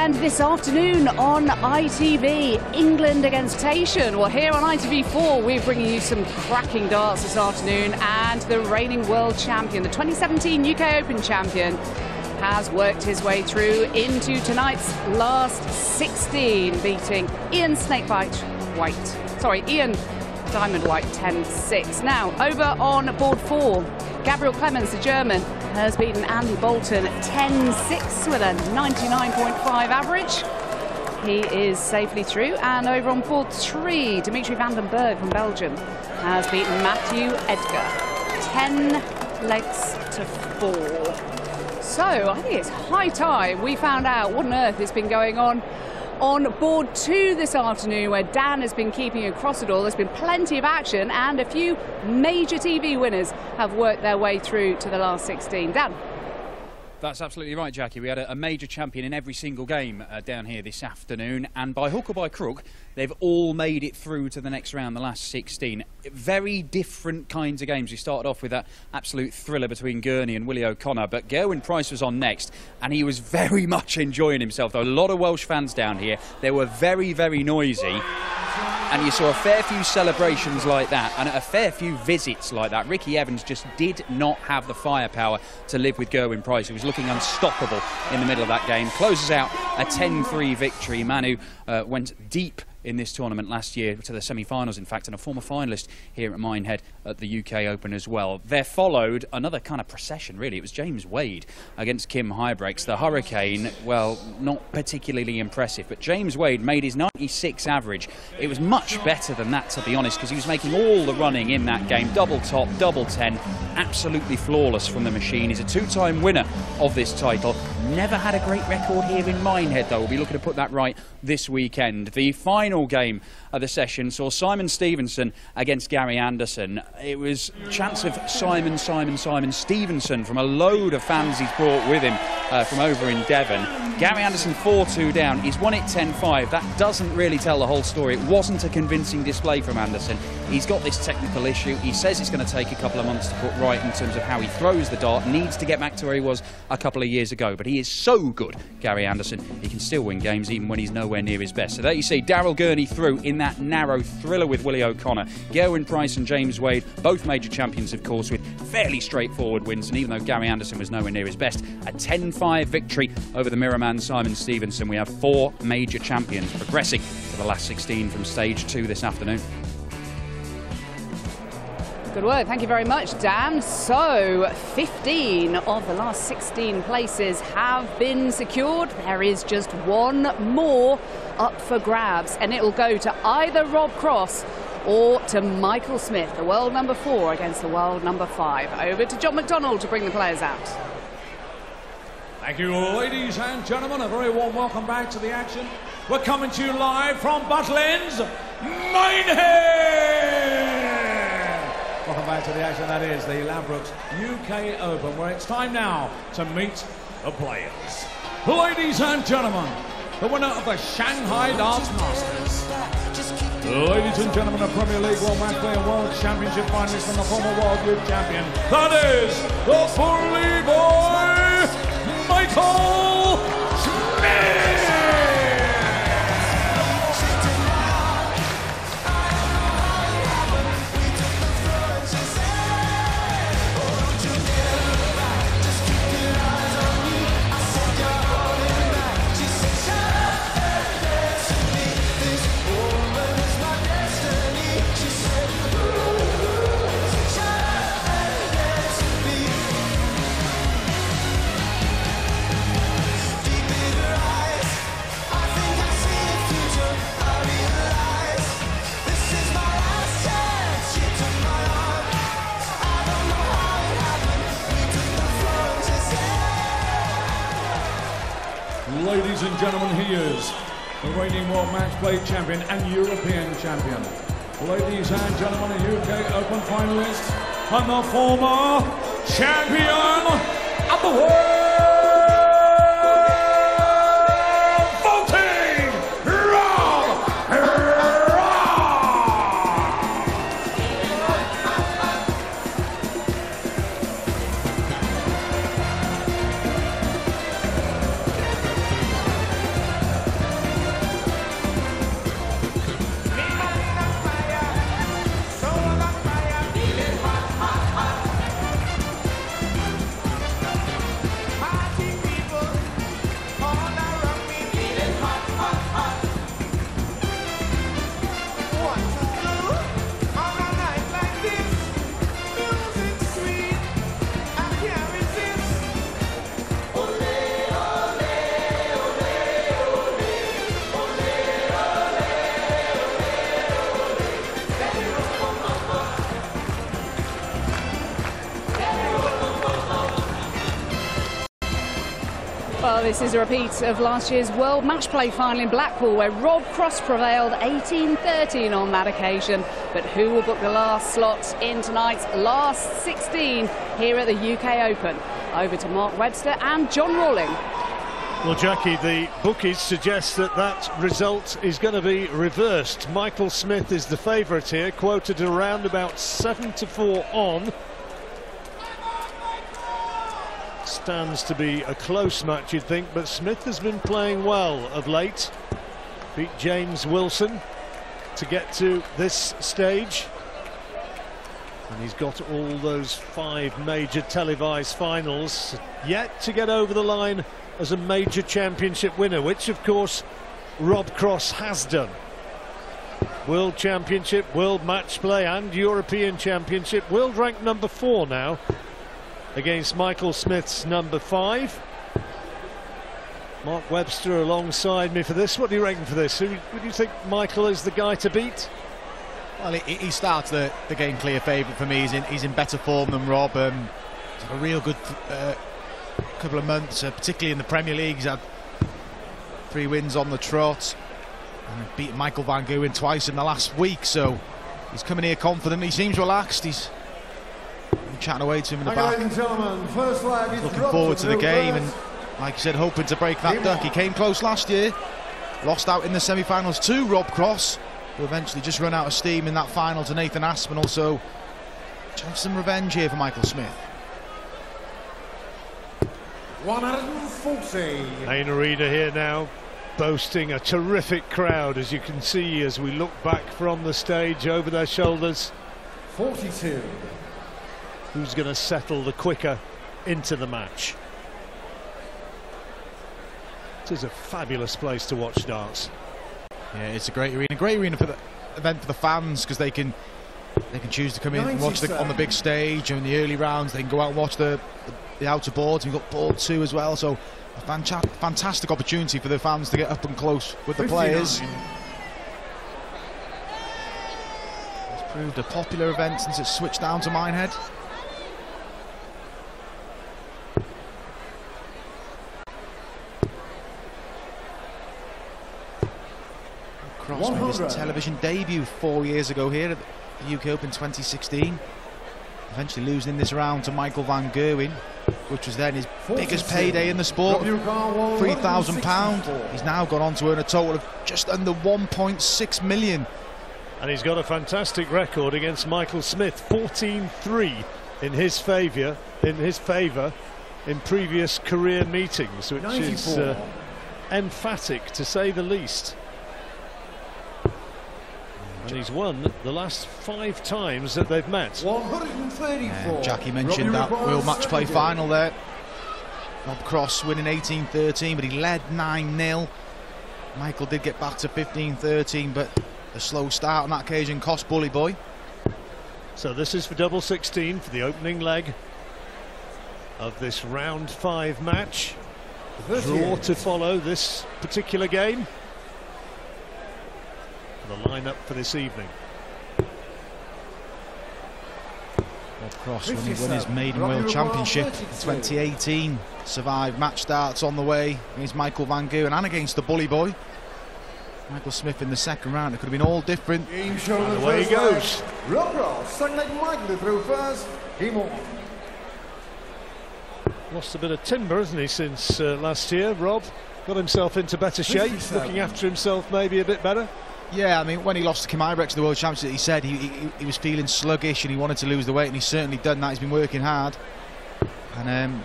And this afternoon on ITV, England against Tahitian. Well, here on ITV4, we're bringing you some cracking darts this afternoon, and the reigning world champion, the 2017 UK Open champion, has worked his way through into tonight's last 16, beating Ian Diamond White 10-6. Now, over on board 4, Gabriel Clemens, the German, has beaten Andy Bolton 10-6 with a 99.5 average. He is safely through. And over on board 3, Dimitri van den Berg from Belgium has beaten Matthew Edgar 10 legs to 4. So I think it's high time we found out what on earth has been going on board 2 this afternoon, where Dan has been keeping across it all. There's been plenty of action, and a few major TV winners have worked their way through to the last 16. Dan? That's absolutely right, Jackie. We had a major champion in every single game down here this afternoon, and by hook or by crook, they've all made it through to the next round, the last 16. Very different kinds of games. We started off with that absolute thriller between Gurney and Willie O'Connor, but Gerwyn Price was on next, and he was very much enjoying himself. There were a lot of Welsh fans down here. They were very, very noisy. And you saw a fair few celebrations like that and a fair few visits like that. Ricky Evans just did not have the firepower to live with Gerwyn Price. He was looking unstoppable in the middle of that game. Closes out a 10-3 victory. Manu went deep in this tournament last year to the semi-finals, in fact, and a former finalist here at Minehead at the UK Open as well. There followed another kind of procession, really. It was James Wade against Kim Huybrechts. The Hurricane, well, not particularly impressive, but James Wade made his 96 average. It was much better than that, to be honest, because he was making all the running in that game. Double top, double 10, absolutely flawless from the machine. He's a two-time winner of this title. Never had a great record here in Minehead, though. We'll be looking to put that right this weekend. The final game of the session saw Simon Stevenson against Gary Anderson. It was a chance of Simon Stevenson from a load of fans he's brought with him from over in Devon. Gary Anderson 4-2 down. He's won it 10-5. That doesn't really tell the whole story. It wasn't a convincing display from Anderson. He's got this technical issue. He says it's going to take a couple of months to put right in terms of how he throws the dart. Needs to get back to where he was a couple of years ago. But he is so good, Gary Anderson. He can still win games even when he's nowhere near his best. So there you see Daryl Gurney through in that narrow thriller with Willie O'Connor. Gerwyn Price and James Wade, both major champions, of course, with fairly straightforward wins. And even though Gary Anderson was nowhere near his best, a 10-5 victory over the Mirror Man Simon Stevenson. We have 4 major champions progressing to the last 16 from stage 2 this afternoon. Good work. Thank you very much, Dan. So 15 of the last 16 places have been secured. There is just one more up for grabs, and it will go to either Rob Cross or to Michael Smith, the world number 4 against the world number 5. Over to John McDonald to bring the players out. Thank you, ladies and gentlemen. A very warm welcome back to the action. We're coming to you live from Butlins, Minehead. Welcome back to the action. That is the Ladbrokes UK Open, where it's time now to meet the players. Ladies and gentlemen, the winner of the Shanghai Darts Masters. Ladies and gentlemen, the Premier League World Match Play and World Championship finalist and the former World Youth Champion. That is the bully boy, Michael Smith! Ladies and gentlemen, he is the reigning World Match Play champion and European champion. Ladies and gentlemen, a UK Open finalist and the former champion of the world, voting Rob this is a repeat of last year's World Match Play final in Blackpool, where Rob Cross prevailed 18-13 on that occasion. But who will book the last slot in tonight's last 16 here at the UK Open? Over to Mark Webster and John Rawling. Well, Jackie, the bookies suggest that that result is going to be reversed. Michael Smith is the favourite here, quoted around about 7-4 on. Stands to be a close match, you'd think, but Smith has been playing well of late. Beat James Wilson to get to this stage. And he's got all those 5 major televised finals, yet to get over the line as a major championship winner, which of course Rob Cross has done. World Championship, World Match Play and European Championship. World rank number 4 now against Michael Smith's number 5. Mark Webster alongside me for this. What do you reckon for this? Who do you think Michael is the guy to beat? Well, he starts the game clear favourite for me. He's in better form than Rob. He's had a real good couple of months, particularly in the Premier League. He's had 3 wins on the trot and beat Michael van Gerwen twice in the last week, so he's coming here confident. He seems relaxed. He's chatting away to him in the back. Looking forward to the game, and like you said, hoping to break that duck. He came close last year, lost out in the semi-finals to Rob Cross, who eventually just run out of steam in that final to Nathan Aspinall. So chance some revenge here for Michael Smith. 140. Main Arena here now, boasting a terrific crowd, as you can see as we look back from the stage over their shoulders. 42. Who's going to settle the quicker into the match? It is a fabulous place to watch darts. Yeah, it's a great arena for the event for the fans, because they can choose to come in and watch on the big stage, and in the early rounds they can go out and watch the outer boards. We've got board 2 as well, so a fantastic opportunity for the fans to get up and close with the 59. players. It's proved a popular event since it's switched down to Minehead. Cross made his television debut 4 years ago here at the UK Open 2016. Eventually losing in this round to Michael van Gerwen, which was then his biggest payday in the sport, £3,000. He's now gone on to earn a total of just under 1.6 million. And he's got a fantastic record against Michael Smith, 14-3 in his favour in previous career meetings, which 94. Is emphatic to say the least. And he's won the last 5 times that they've met. 134. Jackie mentioned that World Match Play final there. Rob Cross winning 18-13, but he led 9-0. Michael did get back to 15-13, but a slow start on that occasion cost Bully Boy. So this is for double 16 for the opening leg of this round 5 match. Draw to follow this particular game. The lineup for this evening. Rob Cross, when he won his maiden World Championship in 2018, survived match starts on the way against Michael van Gerwen and against the Bully Boy. Michael Smith in the second round, it could have been all different. And away he goes. Rob Cross, second leg Michael through first, game on. Lost a bit of timber, hasn't he, since last year, Rob? Got himself into better shape, looking after himself maybe a bit better. Yeah, I mean, when he lost to Kim Ibrex in the World Championship, he said he was feeling sluggish and he wanted to lose the weight, and he's certainly done that. He's been working hard, and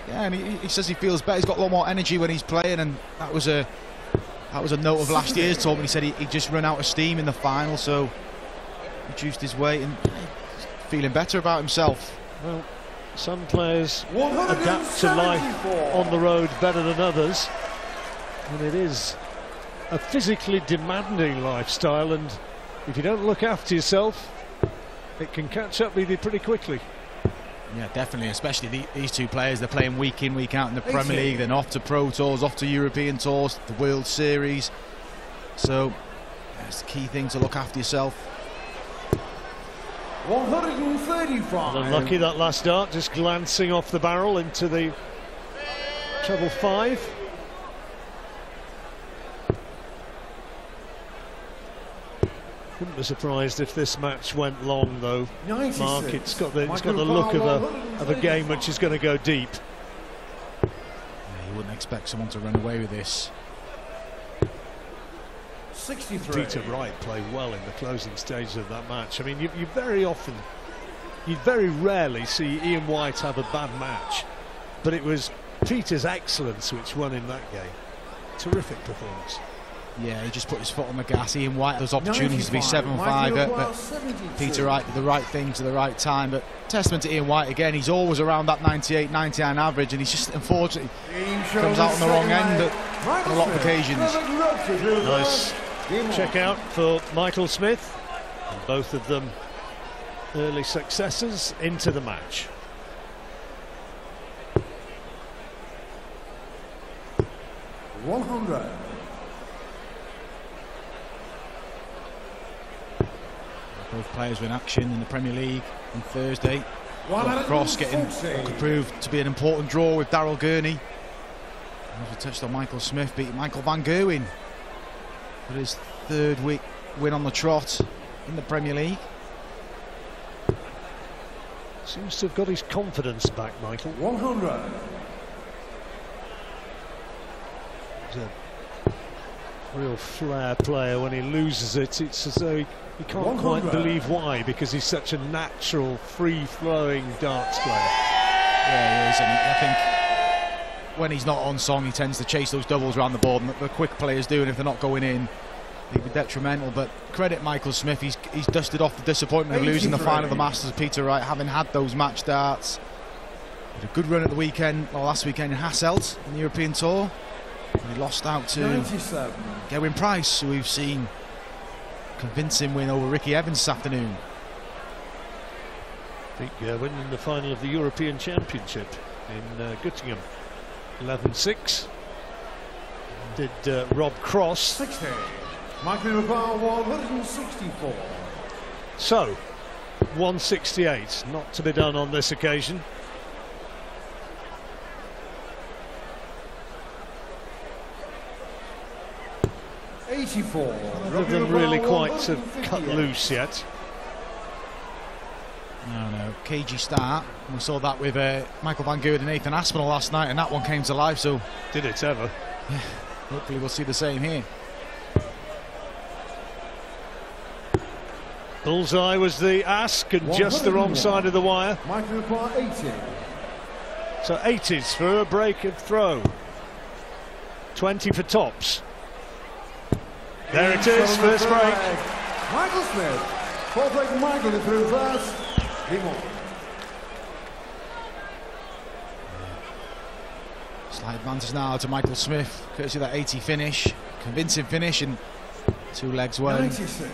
yeah, and he says he feels better. He's got a lot more energy when he's playing, and that was a note of last year's tournament. He said he just run out of steam in the final, so reduced his weight and feeling better about himself. Well, some players adapt to life on the road better than others, and it is a physically demanding lifestyle, and if you don't look after yourself, it can catch up with you pretty quickly. Yeah, definitely, especially these 2 players. They're playing week in, week out in the Premier League, then off to Pro Tours, off to European Tours, the World Series. So that's the key thing, to look after yourself. 135. Unlucky that last dart, just glancing off the barrel into the treble 5. Wouldn't be surprised if this match went long, though. 96. Mark, it's got the look of a game which is going to go deep. Yeah, you wouldn't expect someone to run away with this. 63. Peter Wright played well in the closing stages of that match. I mean, you very rarely see Ian White have a bad match, but it was Peter's excellence which won in that game. Terrific performance. Yeah, he just put his foot on the gas. Ian White, those opportunities to be 7-5 up, but Peter Wright did the right things at the right time. But testament to Ian White again, he's always around that 98, 99 average, and he's just unfortunately comes out on the wrong end at a lot of occasions. Nice check out for Michael Smith, and both of them early successes into the match. $100. Both players were in action in the Premier League on Thursday. Rob Cross getting what could prove to be an important draw with Daryl Gurney. As we touched on, Michael Smith beat Michael Van Gerwen for his third week win on the trot in the Premier League. Seems to have got his confidence back, Michael. 100. He's a real flair player. When he loses it, it's as though he can't 100. quite believe why, because he's such a natural, free-flowing darts player. Yeah, he is, and I think when he's not on song, he tends to chase those doubles around the board, and the quick players do, and if they're not going in, it'd be detrimental. But credit Michael Smith, he's dusted off the disappointment of losing the final of the Masters. Peter Wright, having had those match darts, had a good run at the weekend, or last weekend in Hasselt in the European Tour. And he lost out to 97. Gerwyn Price, who we've seen convincing win over Ricky Evans this afternoon. Beat Gerwyn in the final of the European Championship in Göttingen. 11-6. Did Rob Cross. 60. Michael Rebar 164. So, 168, not to be done on this occasion. None of them really quite have cut loose yet. No, cagey start. We saw that with Michael Van Gerwen and Nathan Aspinall last night, and that one came to life, so Did it ever? yeah, hopefully we'll see the same here. Bullseye was the ask, and just the wrong side of the wire. Michael Rebar 80. So 80s for a break of throw. 20 for tops. There it is, first break. Michael Smith. Fourth break, Michael through first. Slight advantage now to Michael Smith, courtesy of that 80 finish. Convincing finish, and 2 legs won. 96.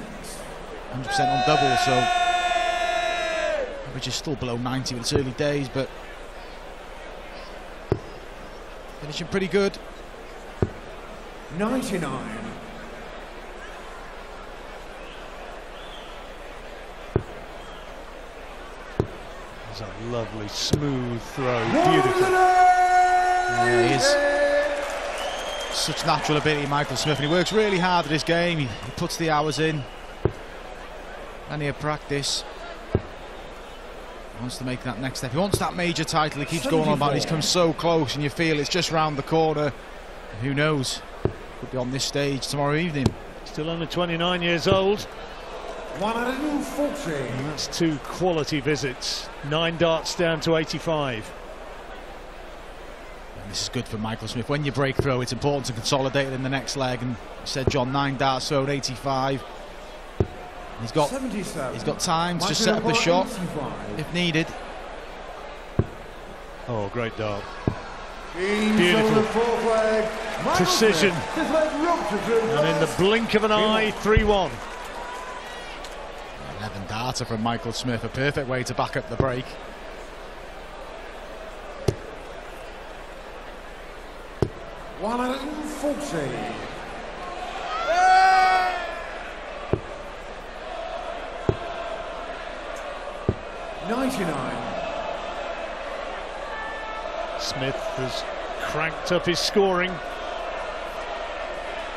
100% on double, so average is still below 90 with its early days, but finishing pretty good. 99. It's a lovely smooth throw, beautiful. Yeah, he is such natural ability, Michael Smith, and he works really hard at his game. He puts the hours in, plenty of practice. He wants to make that next step. He wants that major title. He keeps going on about it. He's come so close, and you feel it's just round the corner. And who knows? Could be on this stage tomorrow evening. Still only 29 years old. 140. And that's 2 quality visits. 9 darts down to 85. And this is good for Michael Smith. When you break through, it's important to consolidate it in the next leg. And you said, John, 9 darts thrown, 85. He's got 77. He's got time to set up the shot if needed. Oh, great dart. Beautiful. Precision. And in the blink of an eye, 3-1. 11 darter from Michael Smith, a perfect way to back up the break. $140. $99. Smith has cranked up his scoring.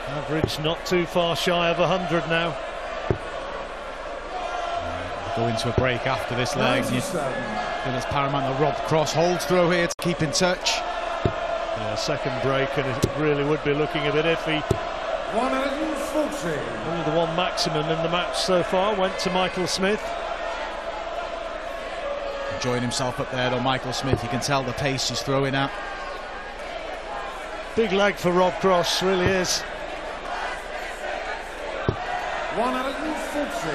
Average not too far shy of 100 now. go into a break after this leg. You feel it's paramount that Rob Cross holds through here to keep in touch. Yeah, second break, and it really would be looking a bit iffy. 140. Only the one maximum in the match so far went to Michael Smith. Enjoying himself up there though, Michael Smith. You can tell the pace he's throwing at. Big leg for Rob Cross, really is. 140.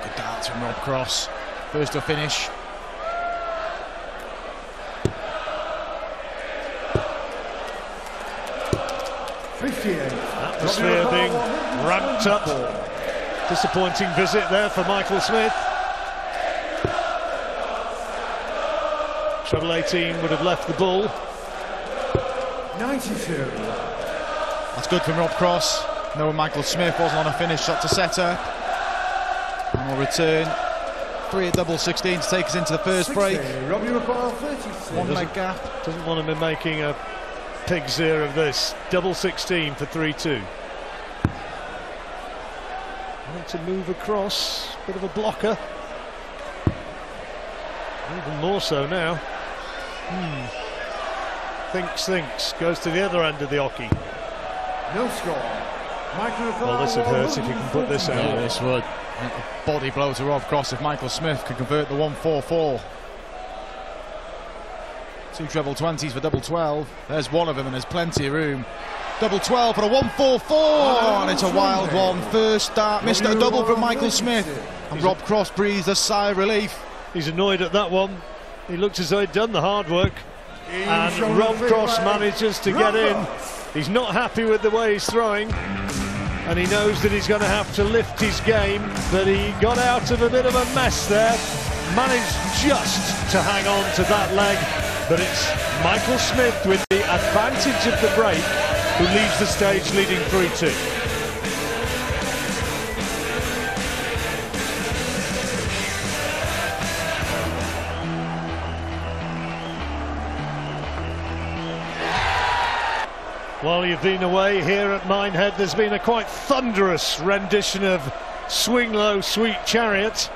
Good darts from Rob Cross. First to finish. Atmosphere being ramped up. Disappointing visit there for Michael Smith. Treble 18 would have left the ball. 92. That's good from Rob Cross. Knowing Michael Smith wasn't on a finish shot to set her. And we'll return. 3 at double 16 to take us into the first break. Robbie Rapal, 36. One leg gap. Doesn't want to be making a pig's ear of this. Double 16 for 3-2. Want to move across. Bit of a blocker. Even more so now. Thinks. Goes to the other end of the hockey. No score. Well, this would hurt if you can put this out. Yeah, this would. A body blow to Rob Cross if Michael Smith can convert the 144. 2 treble 20s for double 12. There's one of them and there's plenty of room. Double 12 for a 144, and it's a wild one. First start, missed a double from Michael Smith, and Rob Cross breathes a sigh of relief. He's annoyed at that one. He looked as though he'd done the hard work, and Rob Cross manages to get in. He's not happy with the way he's throwing, and he knows that he's going to have to lift his game, but he got out of a bit of a mess there, managed just to hang on to that leg, but it's Michael Smith with the advantage of the break who leaves the stage leading 3-2. While you've been away here at Minehead, there's been a quite thunderous rendition of Swing Low, Sweet Chariot.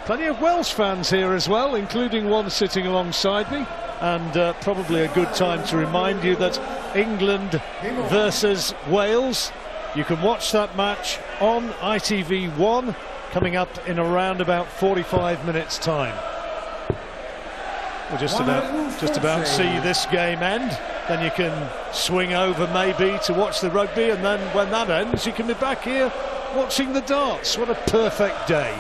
Plenty of Welsh fans here as well, including one sitting alongside me. And probably a good time to remind you that England versus Wales, you can watch that match on ITV1 coming up in around about 45 minutes time. We'll just about see this game end, then you can swing over maybe to watch the rugby, and then when that ends you can be back here watching the darts. What a perfect day.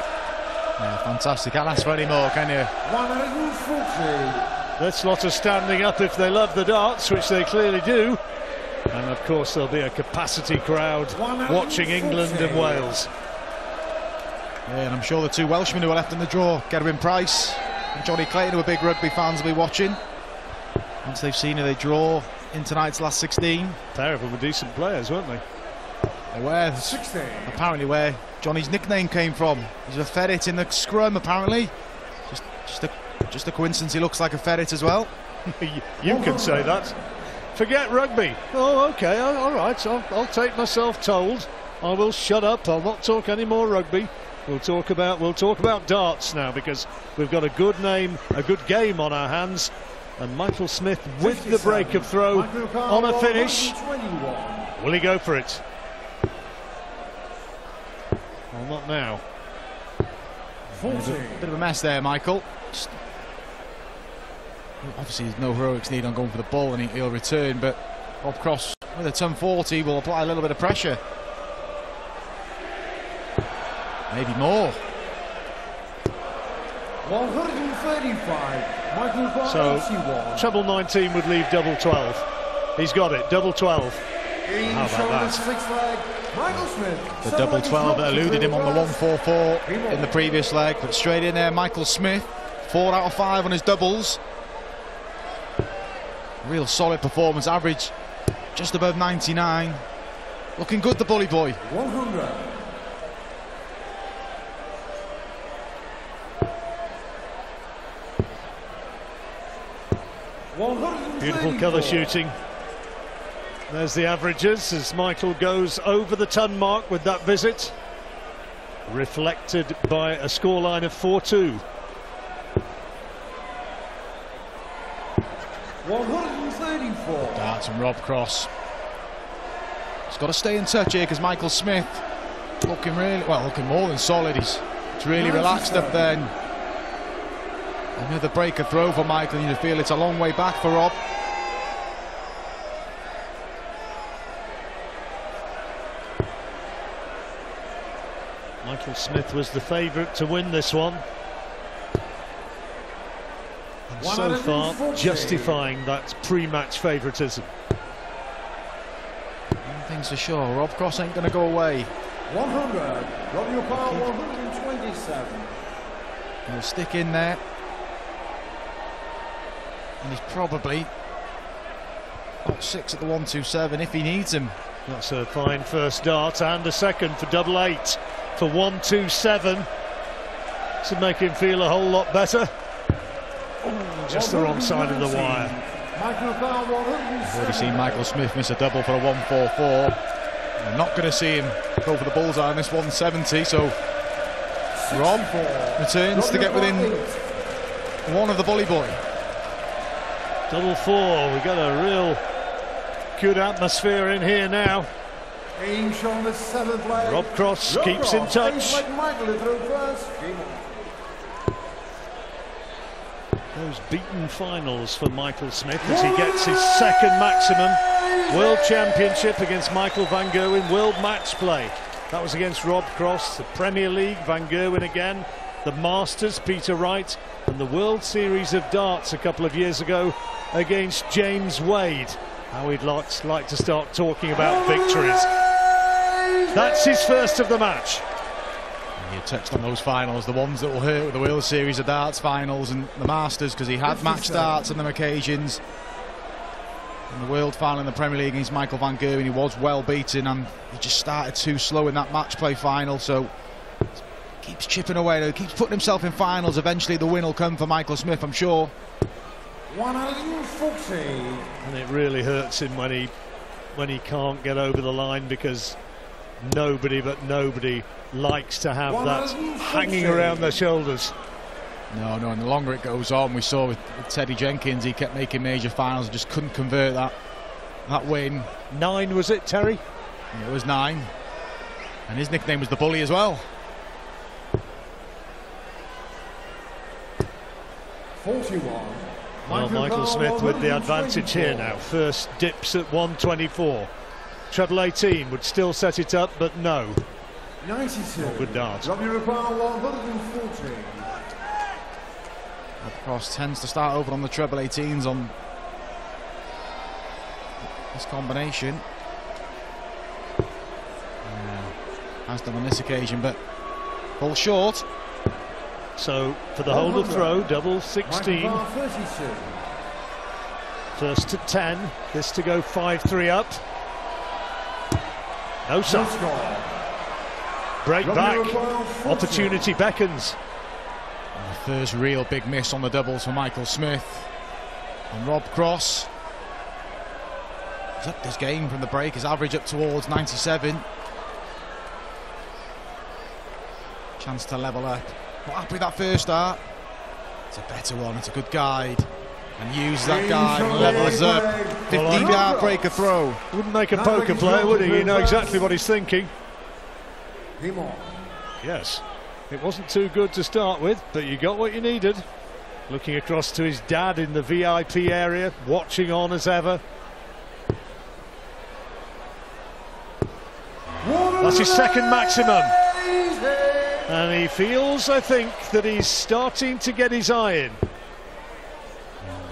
Yeah, fantastic. Can't ask for any more, can you? 140. This lot are standing up if they love the darts, which they clearly do. And of course there'll be a capacity crowd watching England and Wales. Yeah, and I'm sure the 2 Welshmen who are left in the draw, Gerwyn Price and Johnny Clayton, who are big rugby fans, will be watching. Once they've seen who they draw in tonight's last 16. Pair of them were decent players, weren't they? They were. 16. Apparently where Johnny's nickname came from. He's a ferret in the scrum, apparently. Just a coincidence he looks like a ferret as well. You can say that. Forget rugby. Oh, okay, all right. I'll take myself told. I will shut up. I'll not talk any more rugby. We'll talk about darts now, because we've got a good game on our hands. And Michael Smith with the break of throw on a finish. Will he go for it? Well, not now. Bit of a mess there, Michael. Obviously there's no heroics need on going for the ball, and he'll return, but Rob Cross with a ton 40 will apply a little bit of pressure. Maybe more. 135. Michael So treble 19 would leave double 12. He's got it, double 12. How about that? Michael Smith. The double 12 that eluded him on the 144 in the previous leg, but straight in there, Michael Smith. 4 out of 5 on his doubles. Real solid performance, average just above 99. Looking good, the bully boy. 100. Beautiful cover shooting. There's the averages as Michael goes over the ton mark with that visit. reflected by a scoreline of 4-2. 134. Darts from Rob Cross. He's got to stay in touch here because Michael Smith looking really well, looking more than solid. He's really relaxed up there. Another breaker throw for Michael. You feel it's a long way back for Rob. Michael Smith was the favourite to win this one. And so far, justifying that pre-match favouritism. One thing's for sure, Rob Cross ain't going to go away. 100. W Power 127. He'll stick in there. And he's probably got 6 at the 127 if he needs him. That's a fine first dart and a second for double 8 for 127. To make him feel a whole lot better. Just the wrong side of the wire. I've already seen Michael Smith miss a double for a 144. We're not going to see him go for the bullseye on this 170, so Rob returns to get within one of the Bully Boy. Double 4, we've got a real good atmosphere in here now. Rob Cross keeps in touch. Those beaten finals for Michael Smith as he gets his second maximum World Championship against Michael van Gerwen, World Match Play. That was against Rob Cross, the Premier League, Van Gerwen again, the Masters, Peter Wright, and the World Series of Darts a couple of years ago against James Wade. How we'd like to start talking about victories. That's his first of the match. You touched on those finals, the ones that will hurt with the World Series of Darts finals and the Masters, because he had match darts on them occasions. In the World final in the Premier League against Michael van Gerwen, he was well beaten and he just started too slow in that match play final, so keeps chipping away, he keeps putting himself in finals. Eventually the win will come for Michael Smith, I'm sure. 140. And it really hurts him when he can't get over the line, because nobody likes to have that hanging around their shoulders. No, and the longer it goes on, we saw with Teddy Jenkins, he kept making major finals and just couldn't convert that win. 9 was it, Terry? It was 9. And his nickname was the Bully as well. 41. Well, Michael Smith with the advantage here now. First dips at 124. Treble 18 would still set it up, but no. 92. Good dart. W Power 140. Rob Cross tends to start over on the treble 18s on this combination. Has done on this occasion, but falls short. So for the hold of throw, double 16. First to 10. This to go 5-3 up. No shot. Break back. Opportunity beckons. And the first real big miss on the doubles for Michael Smith. And Rob Cross. He's upped his game from the break, his average up towards 97. Chance to level up. Not happy with that first start. It's a better one, it's a good guide. And use that guide and level us up. 15-yard breaker throw. Wouldn't make a poker player, would he? You know exactly what he's thinking. Yes, it wasn't too good to start with, but you got what you needed. Looking across to his dad in the VIP area, watching on as ever. That's his second maximum. And he feels, I think, that he's starting to get his eye in.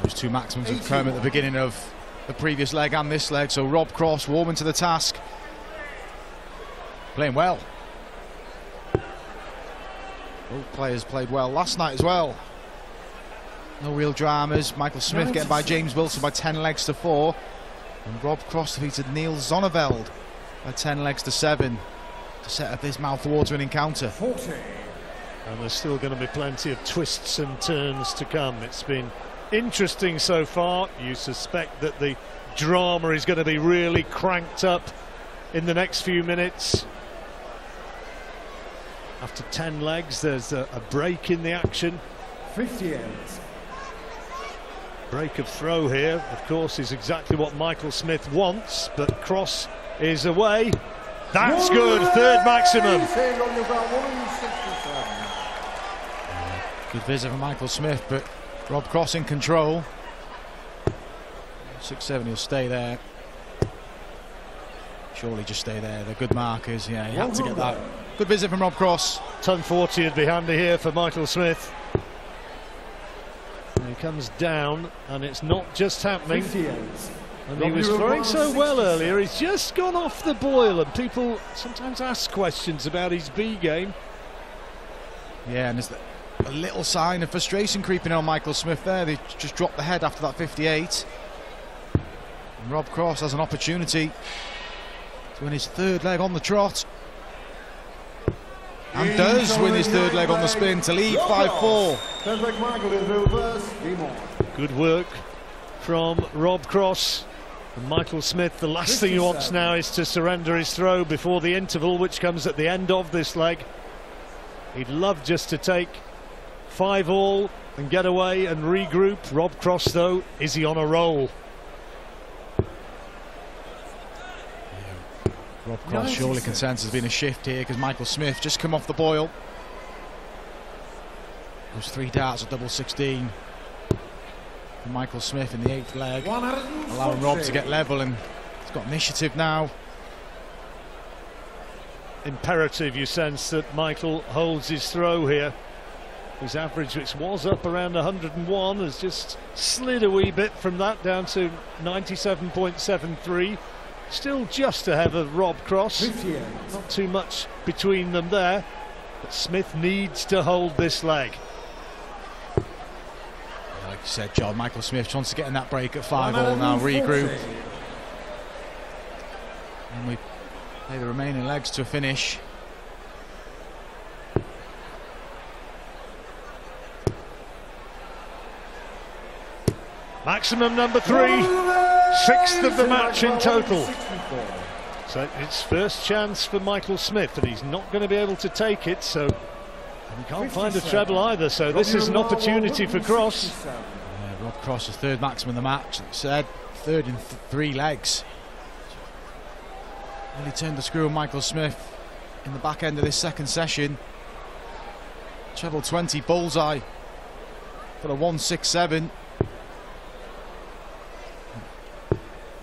Those two maximums have come at the beginning of the previous leg and this leg, so Rob Cross warming to the task. Playing well. Both players played well last night as well. No real dramas. Michael Smith getting by James Wilson by 10 legs to 4. And Rob Cross defeated Neil Zonneveld by 10 legs to 7 to set up this mouth-watering encounter. 40. And there's still going to be plenty of twists and turns to come. It's been interesting so far. You suspect that the drama is going to be really cranked up in the next few minutes. After 10 legs, there's a break in the action. 58. Break of throw here, of course, is exactly what Michael Smith wants, but cross is away. That's good, third maximum. Good visit from Michael Smith, but Rob Cross in control. 6-7, he'll stay there. Surely just stay there, they're good markers. Yeah, he had to get that. Good visit from Rob Cross. Ton 40 would be handy here for Michael Smith. And he comes down, and it's not just happening. 58. And he was throwing so well earlier, he's just gone off the boil, and people sometimes ask questions about his B game. Yeah, and there's a little sign of frustration creeping on Michael Smith there. They just dropped the head after that 58. And Rob Cross has an opportunity to win his third leg on the trot. And does win his third leg on the spin to lead 5-4. Good work from Rob Cross. And Michael Smith, the last thing he wants now is to surrender his throw before the interval, which comes at the end of this leg. He'd love just to take 5-all and get away and regroup. Rob Cross, though, is he on a roll? Rob Cross surely can sense there's been a shift here, because Michael Smith just come off the boil. Those 3 darts at double 16. And Michael Smith in the 8th leg, allowing Rob to get level, and he's got initiative now. Imperative, you sense, that Michael holds his throw here. His average, which was up around 101, has just slid a wee bit from that down to 97.73. Still just ahead of Rob Cross. 58. Not too much between them there, but Smith needs to hold this leg. Yeah, like you said, John, Michael Smith wants to get in that break at 5-all now, regroup. And we play the remaining legs to a finish. Maximum number 3, 6th of the match in total. So it's first chance for Michael Smith, and he's not going to be able to take it, so he can't find a treble either, so this is an opportunity for Cross. Yeah, Rob Cross is third maximum of the match, like I said, third in 3 legs. Really turned the screw on Michael Smith in the back end of this second session. Treble 20 bullseye for a 167.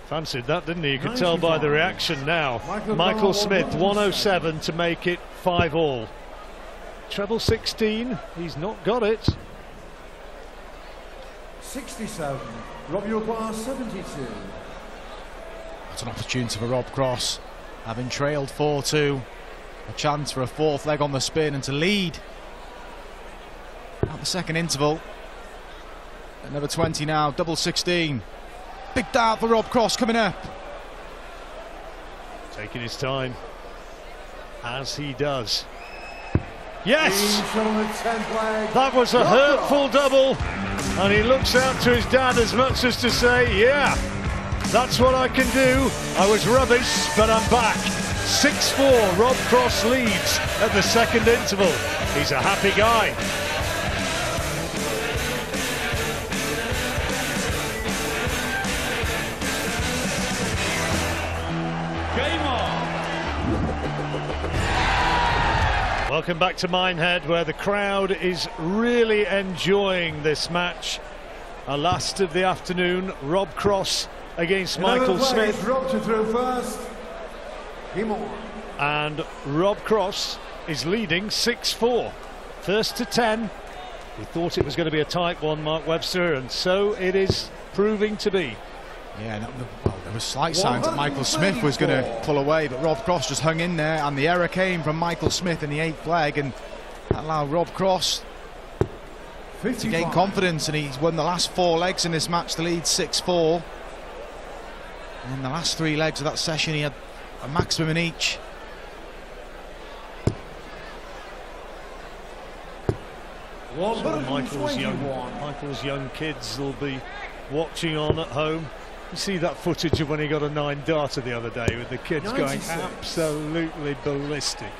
Fancied that, didn't he? You could tell by the reaction now. Michael Smith, 107 to make it 5-all. Treble 16, he's not got it. 67. Rob, you require 72. That's an opportunity for Rob Cross, having trailed 4-2. A chance for a 4th leg on the spin and to lead at the second interval. At number 20 now, double 16. Big dart for Rob Cross coming up. Taking his time, as he does. Yes! That was a hurtful double, and he looks out to his dad as much as to say, yeah, that's what I can do. I was rubbish, but I'm back. 6-4, Rob Cross leads at the second interval. He's a happy guy. Welcome back to Minehead, where the crowd is really enjoying this match. Our last of the afternoon, Rob Cross against Michael Smith. Rob to throw first. And Rob Cross is leading 6-4. First to 10. We thought it was going to be a tight one, Mark Webster, and so it is proving to be. Yeah, well, there was slight signs that Michael Smith was going to pull away, but Rob Cross just hung in there, and the error came from Michael Smith in the 8th leg, and that allowed Rob Cross to gain confidence, and he's won the last 4 legs in this match to lead 6-4. And in the last 3 legs of that session, he had a maximum in each. So Michael's young kids will be watching on at home. You see that footage of when he got a 9 darter the other day with the kids 96. going absolutely ballistic.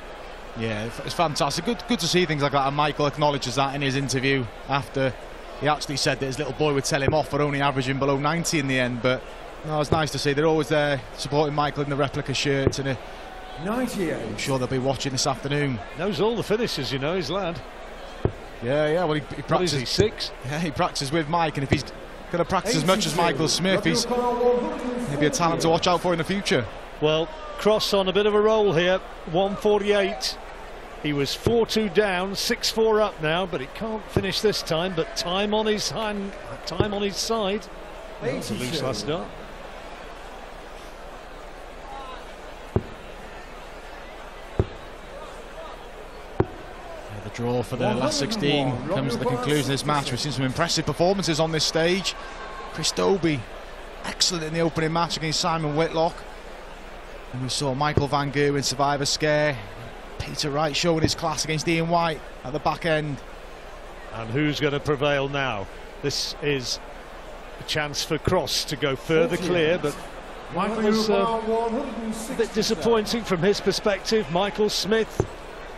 Yeah, it's fantastic. Good to see things like that, and Michael acknowledges that in his interview after. He actually said that his little boy would tell him off for only averaging below 90 in the end, but no, it's nice to see they're always there supporting Michael in the replica shirts, and 98. I'm sure they'll be watching this afternoon. Knows all the finishes, you know, his lad. Yeah, well, he What practices. is he, 6? Yeah, he practices with Mike, and if he's going to practice as much as Michael Smith, he'll be a talent to watch out for in the future. Well, Cross on a bit of a roll here, 148. He was 4-2 down, 6-4 up now, but he can't finish this time. But time on his hand, time on his side. That was a loose last start. The draw for the last 16 comes to the conclusion of this match. We've seen some impressive performances on this stage. Chris Dobey, excellent in the opening match against Simon Whitlock. And we saw Michael Van Gerwen survive a scare. Peter Wright showing his class against Ian White at the back end. And who's going to prevail now? This is a chance for Cross to go further clear, but that was a bit disappointing from his perspective. Michael Smith,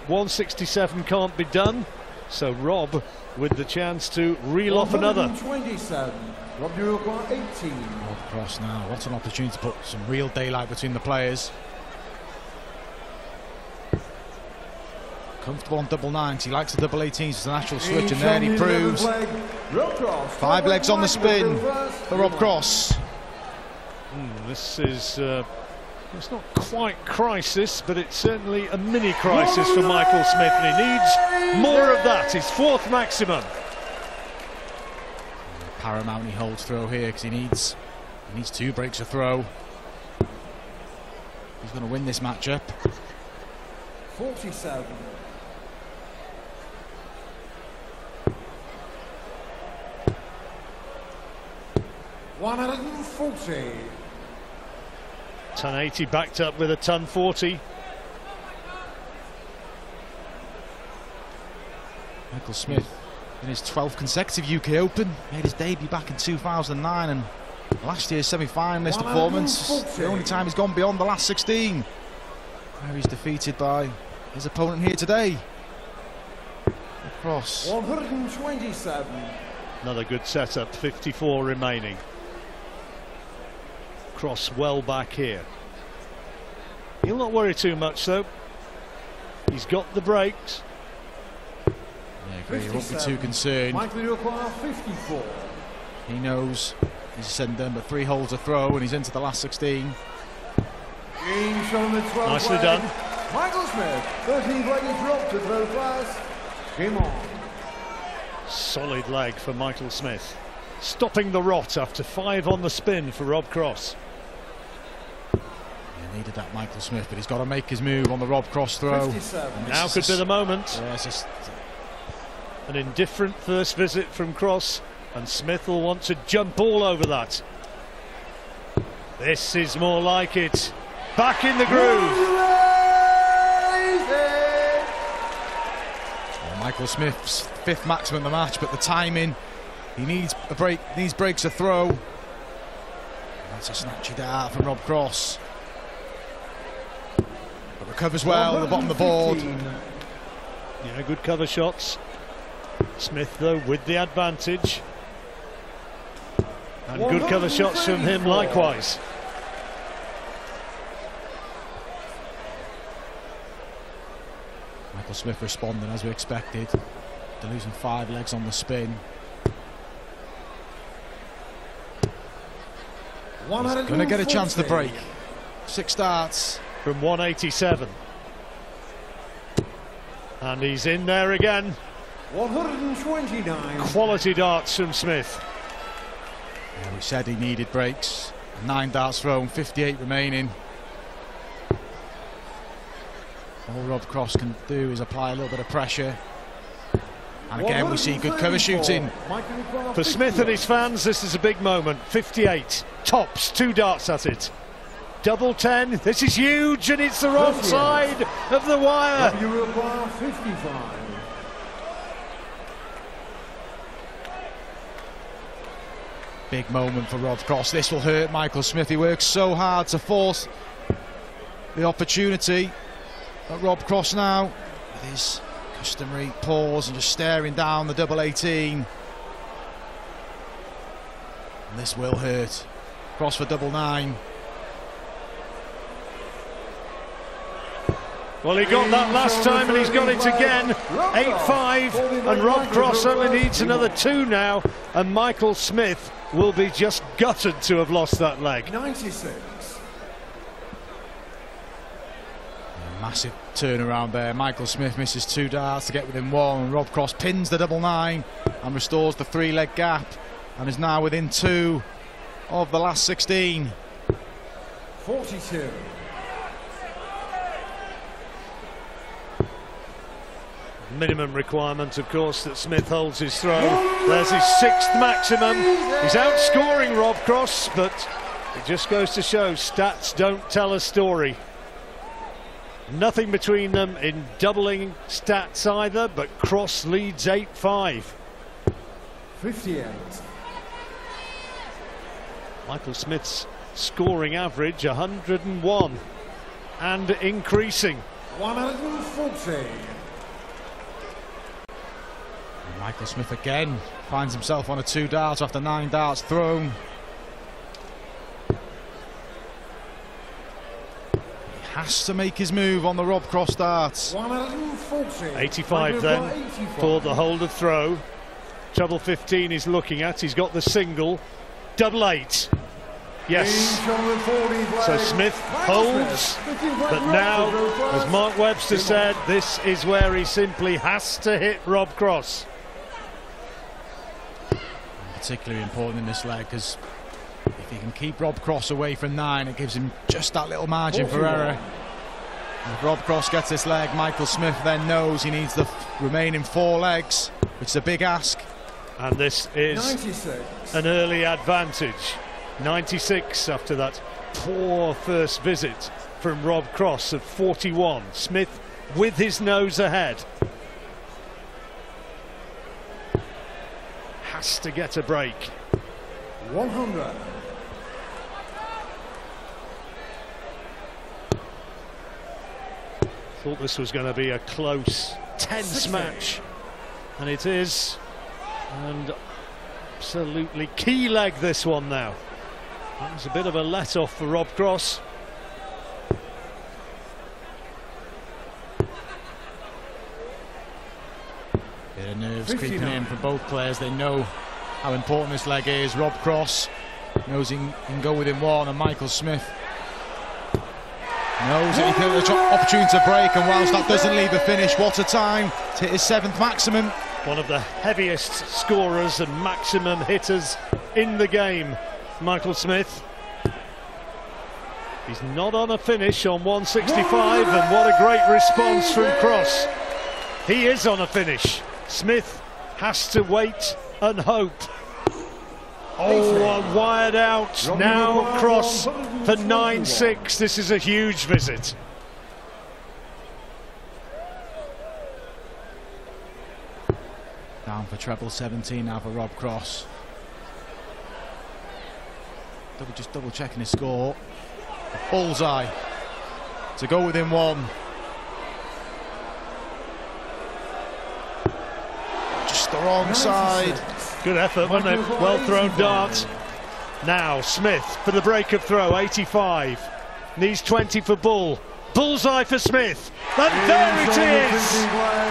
167 can't be done, so Rob with the chance to reel off another. 127. Rob Uruguay 18. Rob Cross now, what an opportunity to put some real daylight between the players. Comfortable on double 90, likes the double 18s, it's a natural switch, and there he proves. 5 legs on the spin for Rob Cross. This is it's not quite crisis, but it's certainly a mini crisis for Michael Smith, and he needs more of that. His 4th maximum. Paramount he holds throw here because he needs 2 breaks a throw. He's going to win this matchup. 47. $140. Ton 80 backed up with a ton 40. Michael Smith in his 12th consecutive UK Open, made his debut back in 2009, and last year's semi-finalist performance, the only time he's gone beyond the last 16, where he's defeated by his opponent here today. Cross. 127. Another good setup, 54 remaining. Cross well back here. He'll not worry too much though. He's got the breaks. Yeah, he won't be too concerned. Michael Uruguay 54. He knows he's said and done, but 3 holes a throw, and he's into the last 16. Nicely done. Michael Smith, 13th leg is dropped to throw class. Game on. Solid leg for Michael Smith. Stopping the rot after 5 on the spin for Rob Cross. He needed that, Michael Smith, but he's got to make his move on the Rob Cross throw. 57. Now could be the moment. Yeah, it's just An indifferent first visit from Cross, and Smith will want to jump all over that. This is more like it. Back in the groove. Michael Smith's 5th maximum of the match, but the timing, he needs a break, needs breaks a throw. That's a snatchy dart from Rob Cross. But recovers well at the bottom of the board. Yeah, good cover shots. Smith though with the advantage. And good cover shots from him likewise. Michael Smith responding as we expected. They're losing 5 legs on the spin. Going to get a chance to break. 6 starts. From 187. And he's in there again. 129. Quality darts from Smith. Yeah, we said he needed breaks. 9 darts thrown, 58 remaining. All Rob Cross can do is apply a little bit of pressure. And again we see good cover shooting. For Smith and his fans, this is a big moment. 58, tops, 2 darts at it. Double 10, this is huge, and it's the wrong side of the wire. Uruguay 55. Big moment for Rob Cross. This will hurt Michael Smith. He works so hard to force the opportunity. But Rob Cross now with his customary pause and just staring down the double 18. And this will hurt. Cross for double 9. Well, he got that last time and he's got it again. 8-5, and Rob Cross only needs another 2 now, and Michael Smith will be just gutted to have lost that leg. 96. Massive turnaround there. Michael Smith misses 2 darts to get within 1, and Rob Cross pins the double 9 and restores the 3-leg gap, and is now within 2 of the last 16. 42. Minimum requirement, of course, that Smith holds his throw. There's his 6th maximum. He's outscoring Rob Cross, but it just goes to show stats don't tell a story. Nothing between them in doubling stats either, but Cross leads 8-5. 58. Michael Smith's scoring average 101 and increasing. 140. Michael Smith again finds himself on a 2 darts after 9 darts thrown. He has to make his move on the Rob Cross darts. 140. 85 then for the hold of throw. Treble 15 he's looking at. He's got the single. Double 8. Yes. So Smith holds, but now, as Mark Webster said, this is where he simply has to hit Rob Cross. Particularly important in this leg, because if he can keep Rob Cross away from 9, it gives him just that little margin for error. And if Rob Cross gets this leg, Michael Smith then knows he needs the remaining 4 legs, which is a big ask. And this is 96. an early advantage. 96 after that poor first visit from Rob Cross of 41. Smith with his nose ahead. Has to get a break. 100. Thought this was going to be a close, tense match, and it is. And absolutely key leg, this one now. That was a bit of a let-off for Rob Cross. Bit of nerves creeping in from both players. They know how important this leg is. Rob Cross knows he can go within 1, and Michael Smith knows that he can have an opportunity to break, and whilst that doesn't leave a finish, what a time to hit his 7th maximum. One of the heaviest scorers and maximum hitters in the game, Michael Smith. He's not on a finish on 165, and what a great response from Cross. He is on a finish. Smith has to wait and hope. Oh, wired out. Now Cross for 9-6. This is a huge visit. Down for treble 17 now for Rob Cross. Just double checking his score. Bullseye to go within 1. Just the wrong side. Good effort, wasn't it? Well thrown dart. Now Smith for the break of throw, 85. Needs 20 for Bull. Bullseye for Smith. And there it is.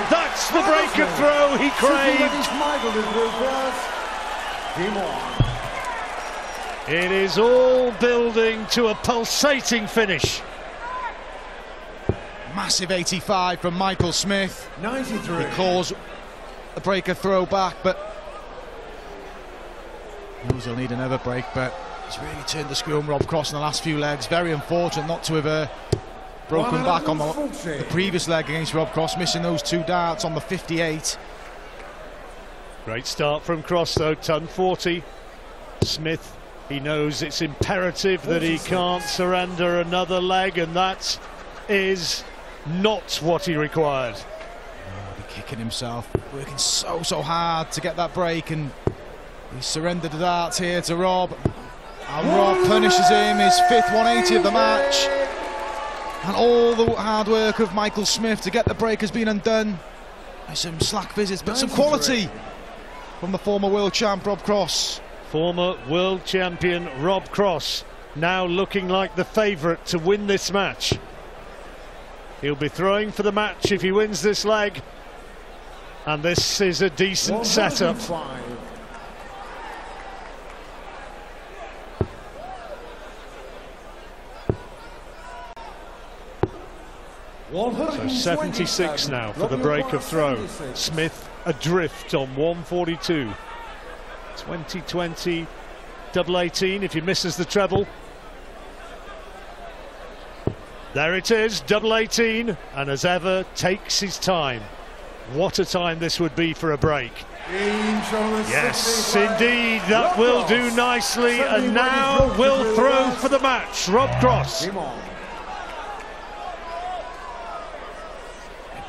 That's the break of throw he craved. It is all building to a pulsating finish. Massive 85 from Michael Smith. 93. He claws a breaker throw back, but knows he'll need another break. But he's really turned the screw on Rob Cross in the last few legs. Very unfortunate not to have broken back on the previous leg against Rob Cross, missing those 2 darts on the 58. Great start from Cross though, ton 40. Smith, he knows it's imperative that he can't surrender another leg, and that is not what he required. He'll be kicking himself, working so hard to get that break, and he surrendered the darts here to Rob, and Rob punishes him, his 5th 180 of the match. And all the hard work of Michael Smith to get the break has been undone by some slack visits, but some quality from the former world champ Rob Cross. Former world champion Rob Cross now looking like the favourite to win this match. He'll be throwing for the match if he wins this leg, and this is a decent setup. 76 now for the break of throw. Smith adrift on 142. 2020 double 18 if he misses the treble. There it is, double 18, and as ever takes his time. What a time this would be for a break. Yes, indeed, that will do nicely, and now will throw for the match. Rob Cross.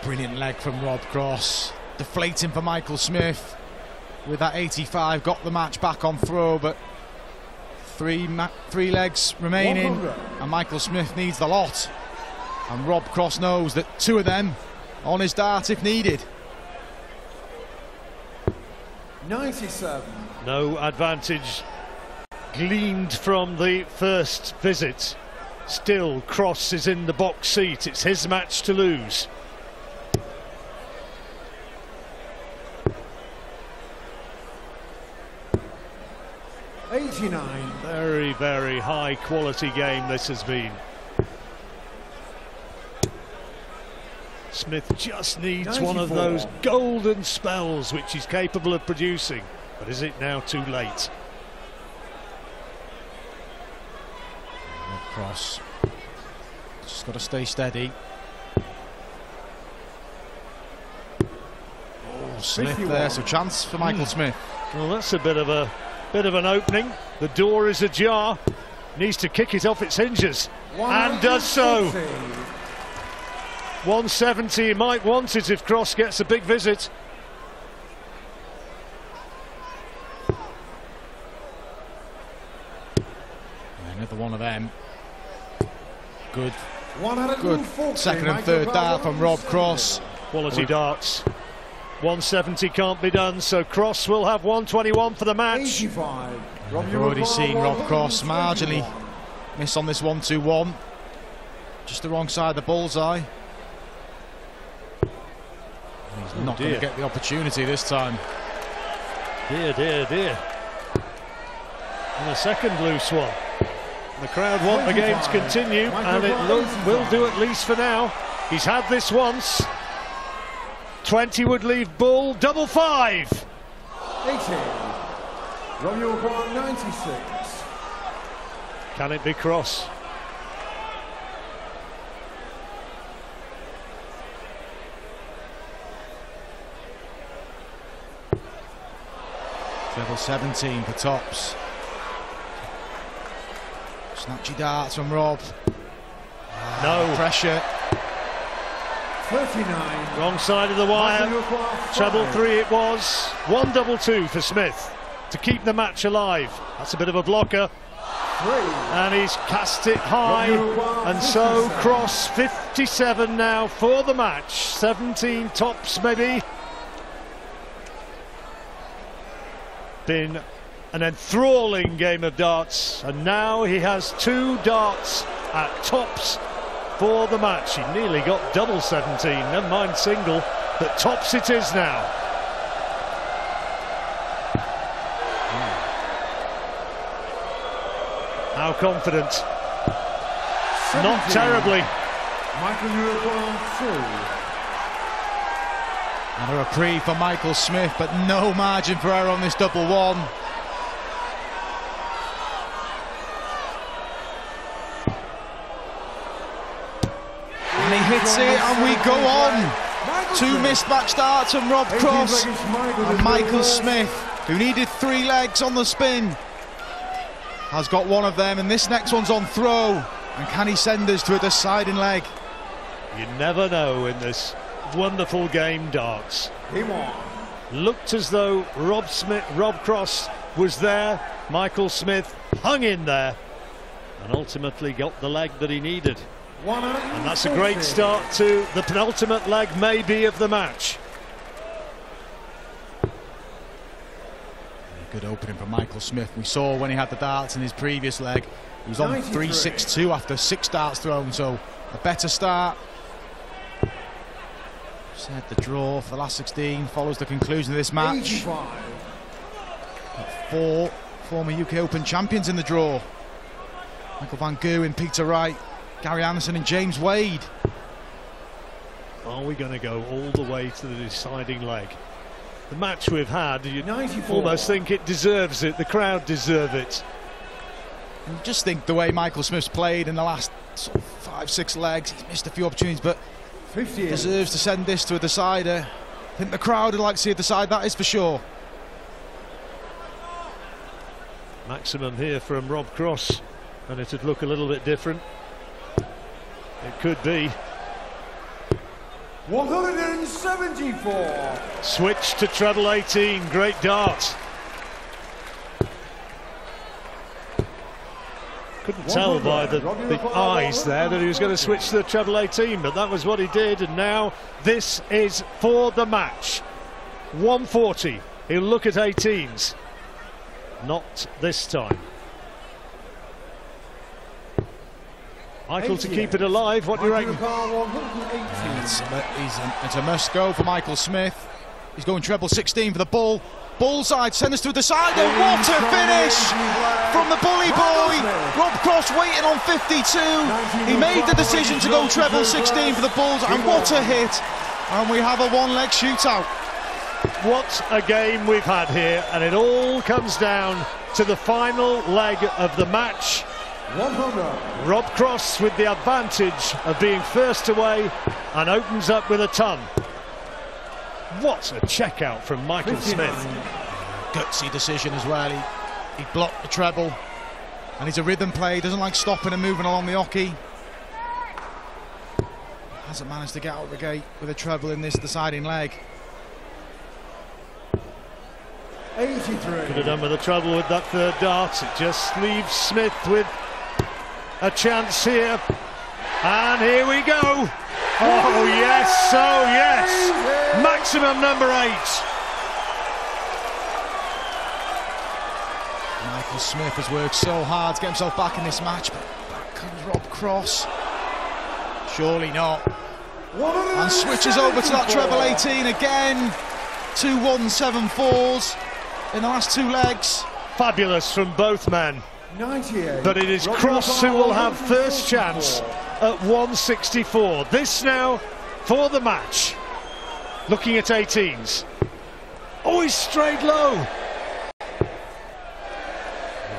Brilliant leg from Rob Cross, deflating for Michael Smith with that 85, got the match back on throw, but three legs remaining, and Michael Smith needs the lot, and Rob Cross knows that two of them on his dart if needed. 97. No advantage gleaned from the first visit. Still, Cross is in the box seat. It's his match to lose. Very, very high quality game this has been. Smith just needs 94. One of those golden spells which he's capable of producing, but is it now too late? Cross just got to stay steady. Oh, Smith 51. There, so chance for Michael Smith. Well, that's a bit of an opening. The door is ajar. Needs to kick it off its hinges, and does so. 170, he might want it if Cross gets a big visit. Another one of them. Good second and third dart from Rob Cross. Quality darts. 170 can't be done, so Cross will have 121 for the match. We've already seen Rob Cross marginally miss on this 1-2-1. Just the wrong side of the bullseye. He's not going to get the opportunity this time. Dear, dear, dear. And a second loose one. The crowd want the game to continue, and it will do at least for now. He's had this once. 20 would leave Bull, double 5. 80. Romeo 96. Can it be Cross? Treble 17 for tops. Snatchy darts from Rob. No pressure. 39. Wrong side of the wire. Treble 3 it was. 1 double 2 for Smith to keep the match alive. That's a bit of a blocker. 3. And he's cast it high, and so Cross 57 now for the match. 17 tops maybe. Been an enthralling game of darts, and now he has 2 darts at tops for the match. He nearly got double 17, never mind single, but tops it is now. How confident? 17. Not terribly. Michael Smith. And a reprieve for Michael Smith, but no margin for error on this double 1. And he hits it, and we go on. 2 missed match darts from Rob Cross and Michael Smith, who needed 3 legs on the spin, has got 1 of them, and this next one's on throw. And can he send us to a deciding leg? You never know in this wonderful game darts. He won. Looked as though Rob Cross was there. Michael Smith hung in there and ultimately got the leg that he needed. And that's a great start to the penultimate leg, maybe, of the match. Good opening from Michael Smith. We saw when he had the darts in his previous leg, he was on 3-6-2 after 6 darts thrown, so a better start. Said the draw for the last 16 follows the conclusion of this match. 4 former UK Open champions in the draw. Michael van Gerwen, Peter Wright, Gary Anderson and James Wade. Are we going to go all the way to the deciding leg? The match we've had, you almost think it deserves it. The crowd deserve it. And just think the way Michael Smith's played in the last sort of 5-6 legs. He's missed a few opportunities, but deserves to send this to a decider. I think the crowd would like to see a decide, that is for sure. Maximum here from Rob Cross, and it'd look a little bit different. It could be. 174. Switch to treble 18, great dart. Couldn't tell by the eyes there that he was going to switch to the treble 18, but that was what he did, and now this is for the match. 140, he'll look at 18s. Not this time. Michael to keep it alive, what do you reckon? It's a must go for Michael Smith. He's going treble 16 for the bull. Bullseye, send us to a decider. What a finish from the bully boy. Rob Cross waiting on 52. He made the decision to go treble 16 for the Bulls, and what a hit. And we have a one-leg shootout. What a game we've had here, and it all comes down to the final leg of the match. Rob Cross with the advantage of being first away and opens up with a ton. What a check out from Michael Smith. Gutsy decision as well. He blocked the treble, and he's a rhythm player. He doesn't like stopping and moving along the hockey. Hasn't managed to get out of the gate with a treble in this deciding leg. 83. Could have done with a treble with that third dart. It just leaves Smith with a chance here. And here we go. Oh yes, oh yes. Maximum number 8. Michael Smith has worked so hard to get himself back in this match, but back comes Rob Cross. Surely not. And switches over to that treble 18 again. 2 1-7-4s in the last 2 legs. Fabulous from both men. 98. But it is Cross who will have first chance at 164. This now for the match. Looking at 18s. Oh, he's straight low.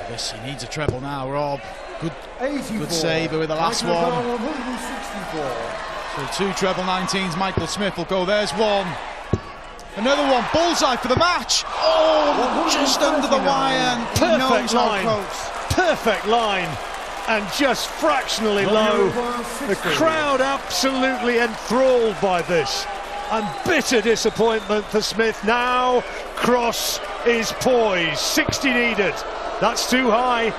Yes, he needs a treble now, Rob. Good 84. saver with the last one. 164. So 2 treble 19s. Michael Smith will go. There's one. Another one. Bullseye for the match. Oh, just under the wire. Perfect line. Perfect line. And just fractionally low. The crowd absolutely enthralled by this. And bitter disappointment for Smith. Now Cross is poised. 60 needed. That's too high.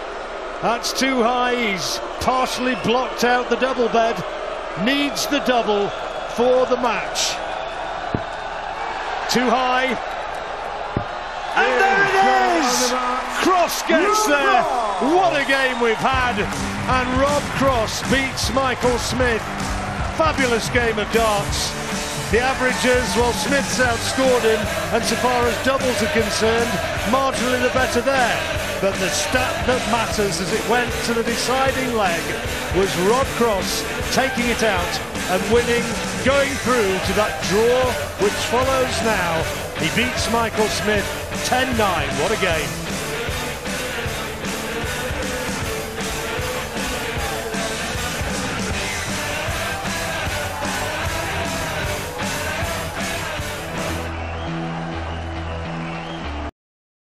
That's too high. He's partially blocked out the double bed. Needs the double for the match. Too high. And there it is! Cross gets there. What a game we've had. And Rob Cross beats Michael Smith. Fabulous game of darts. The averages, well, Smith's outscored him, and so far as doubles are concerned, marginally the better there. But the stat that matters as it went to the deciding leg was Rob Cross taking it out and winning, going through to that draw which follows now. He beats Michael Smith 10-9. What a game.